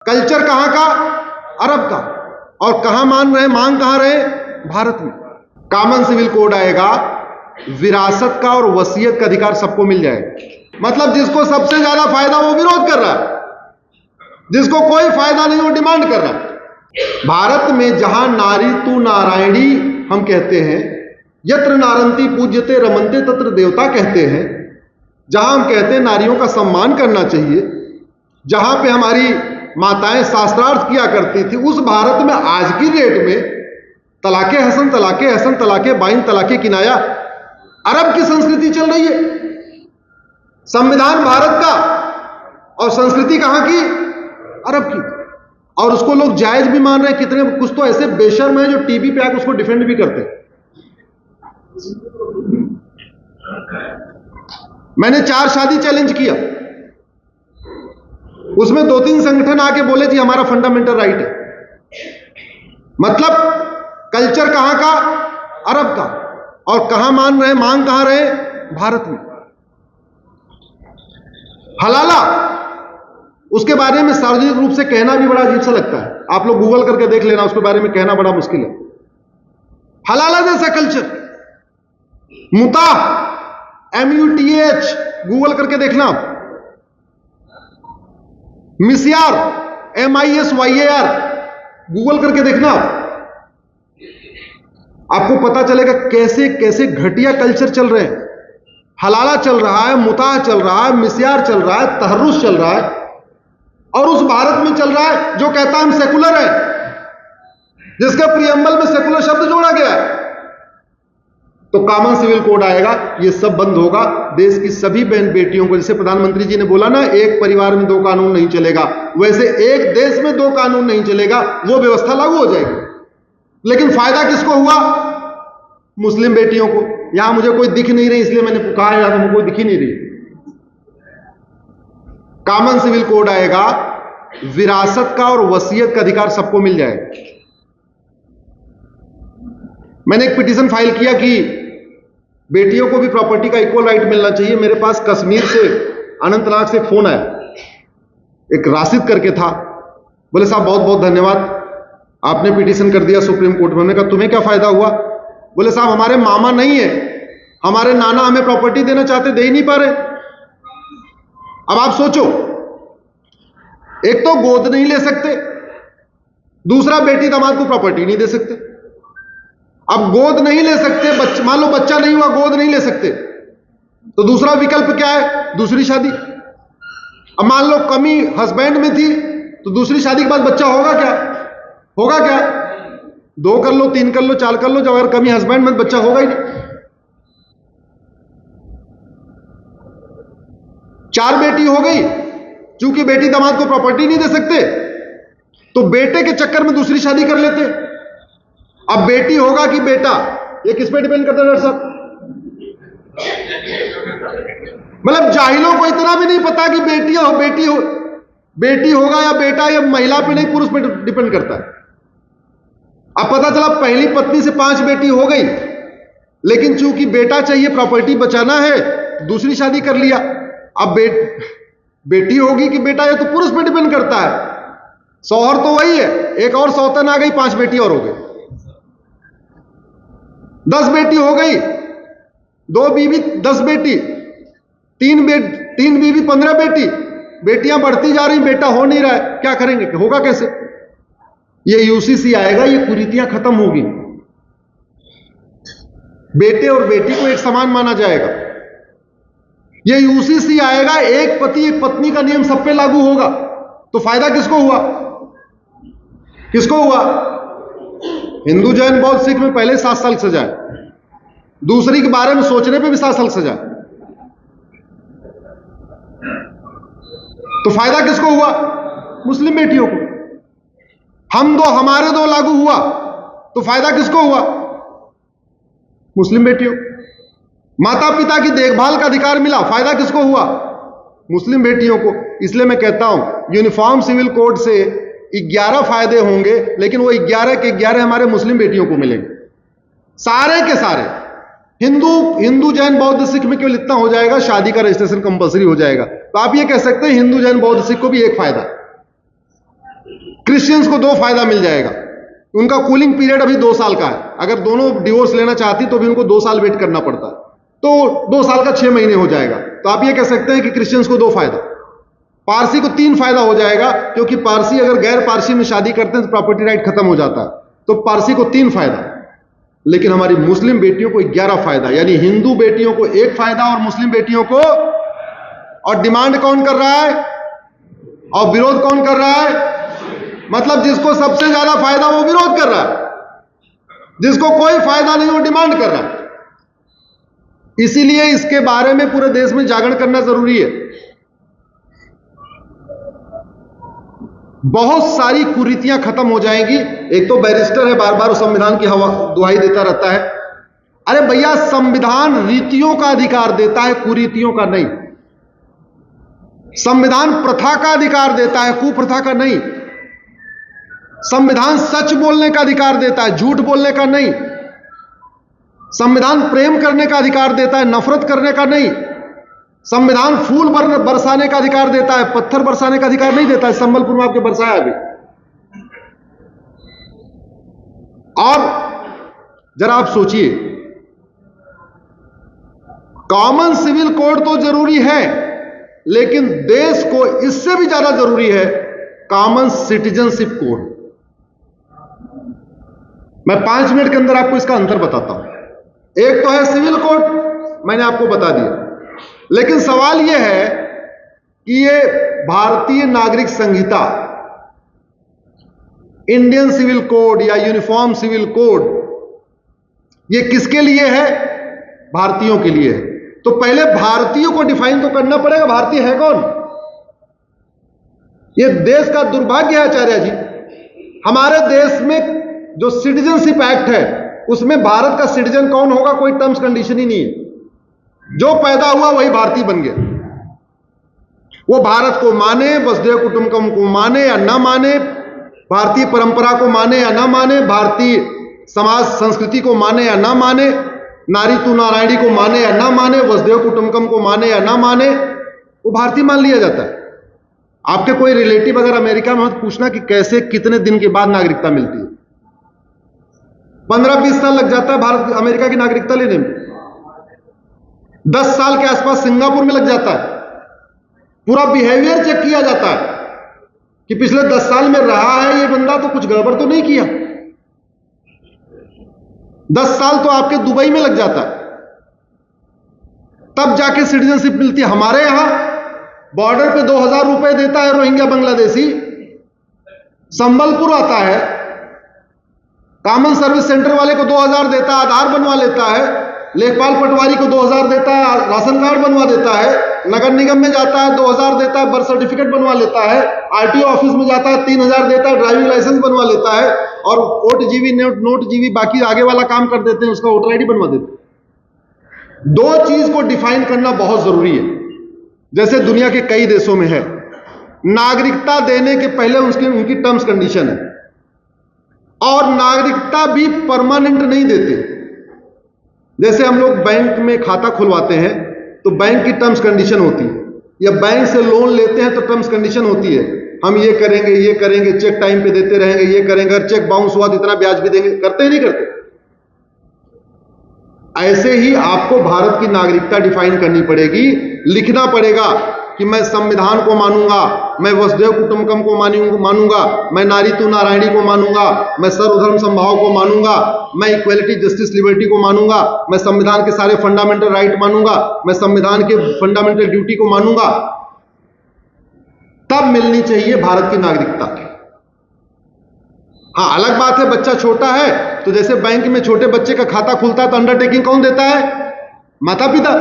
Culture कहां का? अरब का। और कहां मांग कहां रहे? भारत में। कॉमन सिविल कोड आएगा, विरासत का और वसीयत का अधिकार सबको मिल जाएगा। मतलब जिसको सबसे ज्यादा फायदा वो विरोध कर रहा है, जिसको कोई फायदा नहीं वो डिमांड कर रहा है। भारत में जहां नारी तू नारायणी हम कहते हैं, यत्र नारंती पूज्यते रमनते तत्र देवता कहते हैं, जहां हम कहते हैं नारियों का सम्मान करना चाहिए, जहां पे हमारी माताएं शास्त्रार्थ किया करती थी, उस भारत में आज की डेट में तलाके हसन, तलाके बाइन, तलाके किनाया, अरब की संस्कृति चल रही है। संविधान भारत का और संस्कृति कहां की? अरब की। और उसको लोग जायज भी मान रहे हैं। कितने कुछ तो ऐसे बेशर्म हैं जो टीवी पे आकर उसको डिफेंड भी करते हैं। मैंने 4 शादी चैलेंज किया, उसमें 2-3 संगठन आके बोले जी हमारा फंडामेंटल राइट है। मतलब कल्चर कहां का? अरब का। और कहां मांग कहां रहे? भारत में। हलाला, उसके बारे में सार्वजनिक रूप से कहना भी बड़ा अजीब सा लगता है। आप लोग गूगल करके देख लेना, उसके बारे में कहना बड़ा मुश्किल है। हलाला जैसा कल्चर, मुताह, MUTH, गूगल करके देखना। मिस्यार, MISYAR, गूगल करके देखना। आपको पता चलेगा कैसे कैसे घटिया कल्चर चल रहे हैं। हलाला चल रहा है, मुताह चल रहा है, मिस्यार चल रहा है, तहर्रुस चल रहा है, और उस भारत में चल रहा है जो कहता है हम सेकुलर है, जिसके प्रियम्बल में सेकुलर शब्द जोड़ा गया है। तो कॉमन सिविल कोड आएगा, ये सब बंद होगा। देश की सभी बहन बेटियों को, जैसे प्रधानमंत्री जी ने बोला ना, एक परिवार में 2 कानून नहीं चलेगा, वैसे एक देश में 2 कानून नहीं चलेगा, वो व्यवस्था लागू हो जाएगी। लेकिन फायदा किसको हुआ? मुस्लिम बेटियों को। यहां मुझे कोई दिख नहीं रही, इसलिए मैंने कहा, यहां तो मुझे कोई दिख ही नहीं रही। कॉमन सिविल कोड आएगा, विरासत का और वसीयत का अधिकार सबको मिल जाएगा। मैंने एक पिटीशन फाइल किया कि बेटियों को भी प्रॉपर्टी का इक्वल राइट मिलना चाहिए। मेरे पास कश्मीर से, अनंतनाग से फोन आया, एक राशिद करके था। बोले साहब बहुत बहुत धन्यवाद, आपने पिटीशन कर दिया सुप्रीम कोर्ट में। मैंने कहा तुम्हें क्या फायदा हुआ? बोले साहब हमारे मामा नहीं है, हमारे नाना हमें प्रॉपर्टी देना चाहते, दे ही नहीं पा रहे। अब आप सोचो, एक तो गोद नहीं ले सकते, दूसरा बेटी दामाद को प्रॉपर्टी नहीं दे सकते। अब गोद नहीं ले सकते, मान लो बच्चा नहीं हुआ, गोद नहीं ले सकते, तो दूसरा विकल्प क्या है? दूसरी शादी। अब मान लो कमी हस्बैंड में थी, तो दूसरी शादी के बाद बच्चा होगा क्या? 2 कर लो, 3 कर लो, 4 कर लो, जब अगर कमी हस्बैंड में, बच्चा होगा ही नहीं। 4 बेटी हो गई, चूंकि बेटी दामाद को प्रॉपर्टी नहीं दे सकते, तो बेटे के चक्कर में दूसरी शादी कर लेते। अब बेटी होगा कि बेटा, ये किस पे डिपेंड करता है डॉक्टर साहब? मतलब जाहिलों को इतना भी नहीं पता कि बेटी होगा या बेटा, या महिला पे नहीं, पुरुष पे डिपेंड करता है। अब पता चला पहली पत्नी से 5 बेटी हो गई, लेकिन चूंकि बेटा चाहिए, प्रॉपर्टी बचाना है, दूसरी शादी कर लिया। अब बेटी होगी कि बेटा, ये तो पुरुष पे डिपेंड करता है। शौहर तो वही है, एक और सौतन आ गई, 5 बेटी और हो गई, 10 बेटी हो गई, 2 बीवी 10 बेटी, 3 बीवी 15 बेटी, बेटियां बढ़ती जा रही, बेटा हो नहीं रहा है, क्या करेंगे? होगा कैसे? ये UCC आएगा, ये कुरीतियां खत्म होगी। बेटे और बेटी को एक समान माना जाएगा। ये UCC आएगा, एक पति एक पत्नी का नियम सब पे लागू होगा। तो फायदा किसको हुआ? किसको हुआ? हिंदू, जैन, बौद्ध, सिख में पहले 7 साल सजा है, दूसरी के बारे में सोचने पे भी 7 साल सजा है। तो फायदा किसको हुआ? मुस्लिम बेटियों को। हमारे 2 लागू हुआ, तो फायदा किसको हुआ? मुस्लिम बेटियों। माता पिता की देखभाल का अधिकार मिला, फायदा किसको हुआ? मुस्लिम बेटियों को। इसलिए मैं कहता हूं यूनिफॉर्म सिविल कोड से 11 फायदे होंगे, लेकिन वो 11 के 11 हमारे मुस्लिम बेटियों को मिलेंगे, सारे के सारे। हिंदू जैन बौद्ध सिख में केवल इतना हो जाएगा, शादी का रजिस्ट्रेशन कंपलसरी हो जाएगा। तो आप ये कह सकते हैं हिंदू जैन बौद्ध सिख को भी एक फायदा, क्रिश्चियंस को 2 फायदा मिल जाएगा। उनका कूलिंग पीरियड अभी 2 साल का है। अगर दोनों डिवोर्स लेना चाहती तो भी उनको 2 साल वेट करना पड़ता है, तो 2 साल का 6 महीने हो जाएगा। तो आप ये कह सकते हैं कि क्रिश्चियंस को 2 फायदा, पारसी को 3 फायदा हो जाएगा, क्योंकि पारसी अगर गैर पारसी में शादी करते हैं तो प्रॉपर्टी राइट खत्म हो जाता है। तो पारसी को 3 फायदा, लेकिन हमारी मुस्लिम बेटियों को 11 फायदा, यानी हिंदू बेटियों को 1 फायदा और मुस्लिम बेटियों को। और डिमांड कौन कर रहा है और विरोध कौन कर रहा है? मतलब जिसको सबसे ज्यादा फायदा वो विरोध कर रहा है, जिसको कोई फायदा नहीं वो डिमांड कर रहा है। इसीलिए इसके बारे में पूरे देश में जागरण करना जरूरी है। बहुत सारी कुरीतियां खत्म हो जाएंगी। एक तो बैरिस्टर है, बार बार संविधान की दुहाई देता रहता है। अरे भैया, संविधान रीतियों का अधिकार देता है, कुरीतियों का नहीं। संविधान प्रथा का अधिकार देता है, कुप्रथा का नहीं। संविधान सच बोलने का अधिकार देता है, झूठ बोलने का नहीं। संविधान प्रेम करने का अधिकार देता है, नफरत करने का नहीं। संविधान फूल बरसाने का अधिकार देता है, पत्थर बरसाने का अधिकार नहीं देता है। संबलपुर में आपके बरसाया अभी। और जरा आप सोचिए, कॉमन सिविल कोड तो जरूरी है, लेकिन देश को इससे भी ज्यादा जरूरी है कॉमन सिटीजनशिप कोड। मैं 5 मिनट के अंदर आपको इसका अंतर बताता हूं। एक तो है सिविल कोड, मैंने आपको बता दिया, लेकिन सवाल यह है कि ये भारतीय नागरिक संहिता, इंडियन सिविल कोड या यूनिफॉर्म सिविल कोड, ये किसके लिए है? भारतीयों के लिए है। तो पहले भारतीयों को डिफाइन तो करना पड़ेगा, भारतीय है कौन? ये देश का दुर्भाग्य है आचार्य जी। हमारे देश में जो सिटीजनशिप एक्ट है उसमें भारत का सिटीजन कौन होगा कोई टर्म्स कंडीशन ही नहीं है। जो पैदा हुआ वही भारतीय बन गया। वो भारत को माने, वसुधैव कुटुंबकम को माने या ना माने, भारतीय परंपरा को माने या ना माने, भारतीय समाज संस्कृति को माने या ना माने, नारी तू नारायणी को माने या ना माने, वसुधैव कुटुंबकम को माने या ना माने, वो भारतीय मान लिया जाता है। आपके कोई रिलेटिव अगर अमेरिका में हो तो पूछना कि कैसे, कितने दिन के बाद नागरिकता मिलती है। 15-20 साल लग जाता है भारत अमेरिका की नागरिकता लेने में। 10 साल के आसपास सिंगापुर में लग जाता है। पूरा बिहेवियर चेक किया जाता है कि पिछले 10 साल में रहा है ये बंदा तो कुछ गड़बड़ तो नहीं किया। 10 साल तो आपके दुबई में लग जाता है, तब जाके सिटीजनशिप मिलती है। हमारे यहां बॉर्डर पे 2000 रुपए देता है रोहिंग्या बांग्लादेशी, संबलपुर आता है, कॉमन सर्विस सेंटर वाले को 2000 देता है, आधार बनवा लेता है, लेखपाल पटवारी को 2000 देता है, राशन कार्ड बनवा देता है, नगर निगम में जाता है 2000 देता है, बर्थ सर्टिफिकेट बनवा लेता है, आरटीओ ऑफिस में जाता है 3000 देता है, ड्राइविंग लाइसेंस बनवा लेता है, और वोट जीवी नोट जीवी बाकी आगे वाला काम कर देते हैं, उसका वोटर आईडी बनवा देते हैं। 2 चीज को डिफाइन करना बहुत जरूरी है, जैसे दुनिया के कई देशों में है। नागरिकता देने के पहले उनकी टर्म्स कंडीशन है, और नागरिकता भी परमानेंट नहीं देते। जैसे हम लोग बैंक में खाता खुलवाते हैं तो बैंक की टर्म्स कंडीशन होती है, या बैंक से लोन लेते हैं तो टर्म्स कंडीशन होती है, हम ये करेंगे, चेक टाइम पे देते रहेंगे, ये करेंगे, अगर चेक बाउंस हुआ तो इतना ब्याज भी देंगे। करते ही नहीं करते। ऐसे ही आपको भारत की नागरिकता डिफाइन करनी पड़ेगी, लिखना पड़ेगा कि मैं संविधान को मानूंगा, मैं वसुधैव कुटुंबकम को मानूंगा, मैं नारी तू नारायणी को मानूंगा, मैं सर्वधर्म समभाव को मानूंगा, मैं इक्वलिटी जस्टिस लिबर्टी को मानूंगा, मैं संविधान के सारे फंडामेंटल राइट मानूंगा, मैं संविधान के फंडामेंटल ड्यूटी को मानूंगा। तब मिलनी चाहिए भारत की नागरिकता। हाँ, अलग बात है बच्चा छोटा है तो जैसे बैंक में छोटे बच्चे का खाता खुलता है तो अंडरटेकिंग कौन देता है? माता पिता।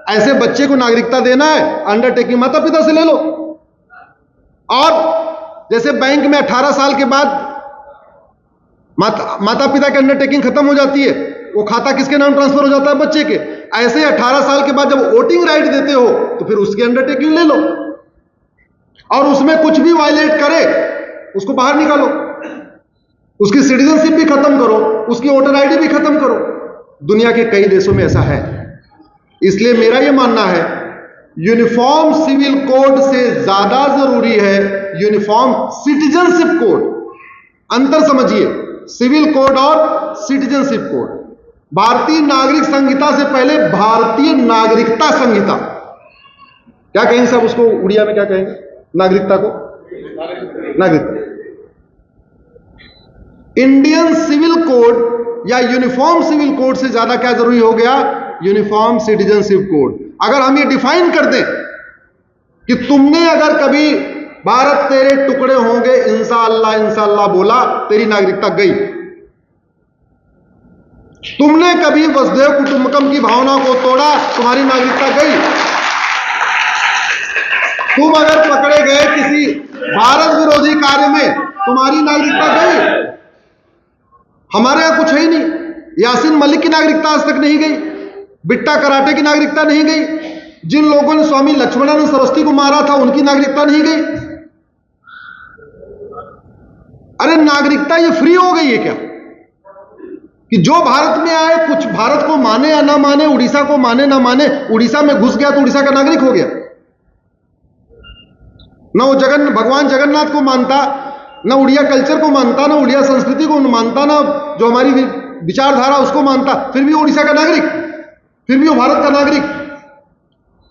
ऐसे बच्चे को नागरिकता देना है, अंडरटेकिंग माता पिता से ले लो। और जैसे बैंक में 18 साल के बाद माता पिता की अंडरटेकिंग खत्म हो जाती है, वो खाता किसके नाम ट्रांसफर हो जाता है? बच्चे के। ऐसे 18 साल के बाद जब वोटिंग राइट देते हो तो फिर उसकी अंडरटेकिंग ले लो, और उसमें कुछ भी वायलेट करे उसको बाहर निकालो, उसकी सिटीजनशिप भी खत्म करो, उसकी वोटर आईडी भी खत्म करो। दुनिया के कई देशों में ऐसा है। इसलिए मेरा यह मानना है यूनिफॉर्म सिविल कोड से ज्यादा जरूरी है यूनिफॉर्म सिटीजनशिप कोड। अंतर समझिए, सिविल कोड और सिटीजनशिप कोड। भारतीय नागरिक संहिता से पहले भारतीय नागरिकता संहिता, क्या कहेंगे साहब उसको उड़िया में, क्या कहेंगे नागरिकता को? नागरिकता। इंडियन सिविल कोड या यूनिफॉर्म सिविल कोड से ज्यादा क्या जरूरी हो गया? Uniform citizenship code. अगर हम ये डिफाइन कर दें कि तुमने अगर कभी भारत तेरे टुकड़े होंगे इंशाअल्लाह इंशाअल्लाह बोला, तेरी नागरिकता गई। तुमने कभी वसुधैव कुटुंबकम की भावना को तोड़ा, तुम्हारी नागरिकता गई। तुम अगर पकड़े गए किसी भारत विरोधी कार्य में, तुम्हारी नागरिकता गई। हमारे यहां कुछ है ही नहीं। यासीन मलिक की नागरिकता आज तक नहीं गई, बिट्टा कराटे की नागरिकता नहीं गई, जिन लोगों ने स्वामी लक्ष्मणानंद सरस्वती को मारा था उनकी नागरिकता नहीं गई। अरे नागरिकता ये फ्री हो गई है क्या? कि जो भारत में आए, कुछ भारत को माने या ना माने, उड़ीसा को माने ना माने, उड़ीसा में घुस गया तो उड़ीसा का नागरिक हो गया। ना वो भगवान जगन्नाथ को मानता, ना उड़िया कल्चर को मानता, ना उड़िया संस्कृति को मानता, ना जो हमारी विचारधारा उसको मानता, फिर भी उड़ीसा का नागरिक, फिर भी वो भारत का नागरिक।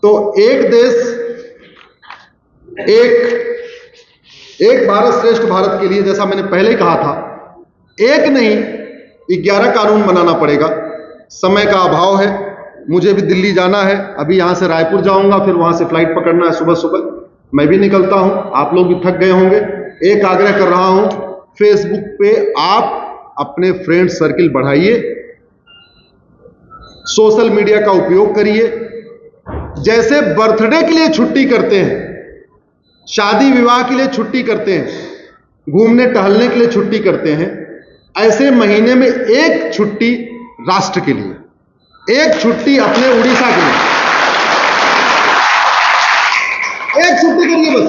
तो एक देश एक भारत श्रेष्ठ भारत के लिए, जैसा मैंने पहले ही कहा था, एक नहीं 11 कानून बनाना पड़ेगा। समय का अभाव है, मुझे भी दिल्ली जाना है, अभी यहां से रायपुर जाऊंगा, फिर वहां से फ्लाइट पकड़ना है सुबह सुबह। मैं भी निकलता हूं, आप लोग भी थक गए होंगे। एक आग्रह कर रहा हूं, फेसबुक पे आप अपने फ्रेंड सर्किल बढ़ाइए, सोशल मीडिया का उपयोग करिए। जैसे बर्थडे के लिए छुट्टी करते हैं, शादी विवाह के लिए छुट्टी करते हैं, घूमने टहलने के लिए छुट्टी करते हैं, ऐसे महीने में एक छुट्टी राष्ट्र के लिए, एक छुट्टी अपने उड़ीसा के लिए, एक छुट्टी करिए बस।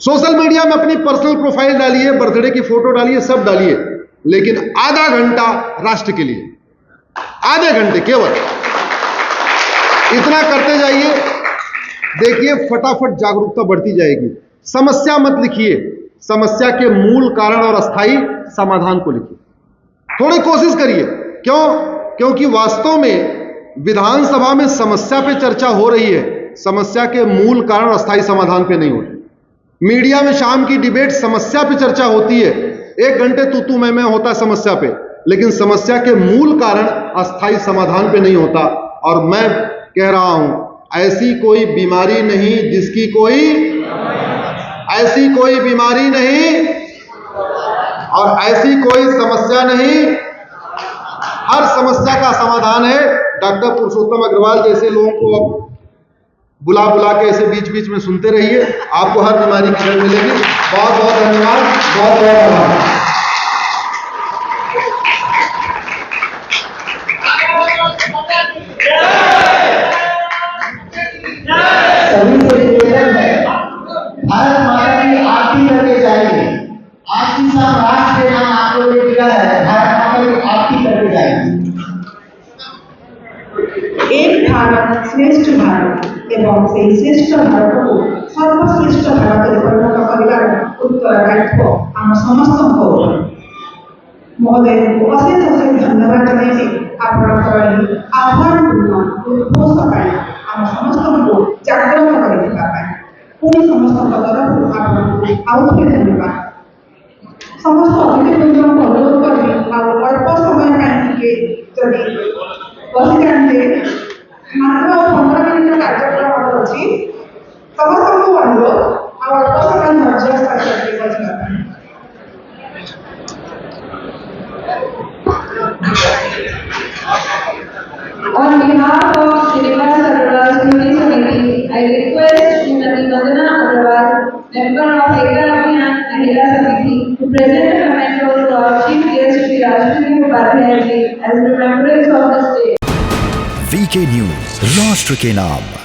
सोशल मीडिया में अपनी पर्सनल प्रोफाइल डालिए, बर्थडे की फोटो डालिए, सब डालिए, लेकिन आधा घंटा राष्ट्र के लिए, आधे घंटे केवल। इतना करते जाइए, देखिए फटाफट जागरूकता बढ़ती जाएगी। समस्या मत लिखिए, समस्या के मूल कारण और अस्थायी समाधान को लिखिए। थोड़ी कोशिश करिए। क्यों? क्योंकि वास्तव में विधानसभा में समस्या पे चर्चा हो रही है, समस्या के मूल कारण और अस्थायी समाधान पे नहीं होती। मीडिया में शाम की डिबेट समस्या पे चर्चा होती है, 1 घंटे तू मैं होता समस्या पे, लेकिन समस्या के मूल कारण अस्थायी समाधान पे नहीं होता। और मैं कह रहा हूं, ऐसी कोई बीमारी नहीं जिसकी ऐसी कोई बीमारी नहीं और ऐसी कोई समस्या नहीं, हर समस्या का समाधान है। डॉक्टर पुरुषोत्तम अग्रवाल जैसे लोगों को अब बुला के ऐसे बीच बीच में सुनते रहिए, आपको हर बीमारी की जड़ मिलेगी। बहुत बहुत धन्यवाद, बहुत बहुत आभार। सभी से निवेदन है, भारत माता की आरती करके जाएंगे। आरती साहब राष्ट्र के नाम आप लोगों ने दिया है, भारत माता की आरती करके जाएंगे। एक भारत श्रेष्ठ भारत एवं से श्रेष्ठ भारत को सर्वश्रेष्ठ भारत परिणत करिबार उत्तरदायित्व आम समस्त महोदय को अशेष अशेष धन्यवाद जनाई आपणकर आह्वानपूर्ण उद्घोष पाई आम समस्त को जागृत करथिबा पाई पुणी समस्त तरफ आपको आउट धन्यवाद। समस्त अतिथिवृंद को अनुरोध करी अल्प समय के जदि बसी जाते मात्र 15 मिनिट कार्यक्रम अच्छी समस्त को अनुरोध अल्प समय धैर्य साथ बसना। On behalf of Srinivas Agarwal Study Committee, I request Srimati Vandana Agarwal, member of Ekta Abhiyan Mahila Committee, to present a memento to our Chief Guest Shri Rashmi Upadhyay ji as remembrance of the state. VK News, राष्ट्र के नाम।